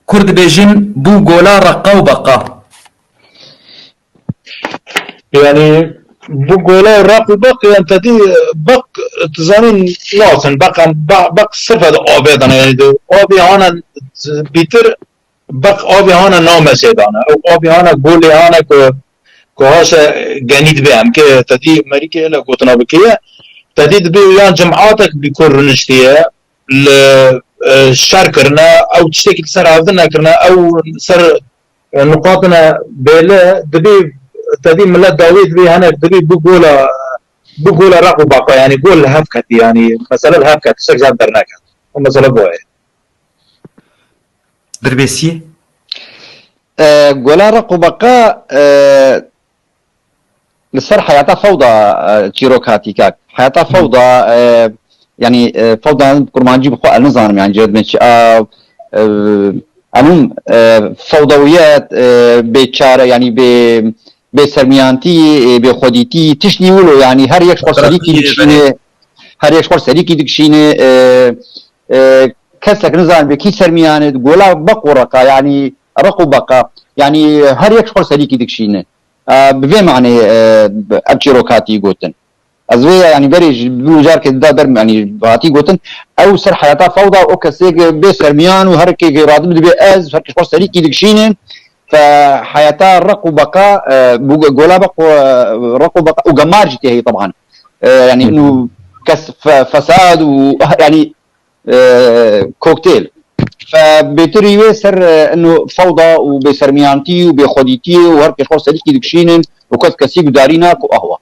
كرد بيجن بو قولا رقا وبقى يعني بقولا الراب بق انت دي بق تزانين لازم بق صرف هذا ابيض انا يعني ابي انا بيتر بق ابي انا نام سيدانا او ابي انا قولي انا كهاش جنيد بهم كي تدي امريكا لا قوتنا بكيه تدي بي يعني جمعاتك بيكون نشتيه الشر كرنا او تشتكي سر عندنا كرنا او سر نقاطنا بلا دبي تدي ملا داوود بي هنا دبي بقولا رقو باقا يعني قول هفكت يعني مثلا هفكت شك زاد درناك مثلا بوي دربيسي قولا رقو بقى لسر حياته فوضى تشيروكاتي كاك حياته فوضى يعني فوضى كرمانجي بخو النظام يعني جد من انهم فوضويات بشاره يعني بسرميانتي بخوديتي تشني ولو يعني هر يك شخص سريكي دكشينه هر يك شخص سريكي دكشينه كسك نظام بكي سرميانه قولا بقورقه يعني رقو بقى يعني هر يك شخص سريكي دكشينه بفي معنى ابتيروكاتي قوتن ازوي يعني بريج بوجار كده بر يعني باتي قوتن او سر حياته فوضى او كسيك بسرميان وهركي رادم دبي از هركي شخص سريكي دكشينه فحياته رقو بقى قولا بقى رقو بقى وجمارجتي هي طبعا يعني انه فساد ويعني كوكتيل فبتري يسر انه فوضى وبسرميانتي وبخوديتي وهركي خو سديكي دكشينن وكت كسيب دارينا وقهوه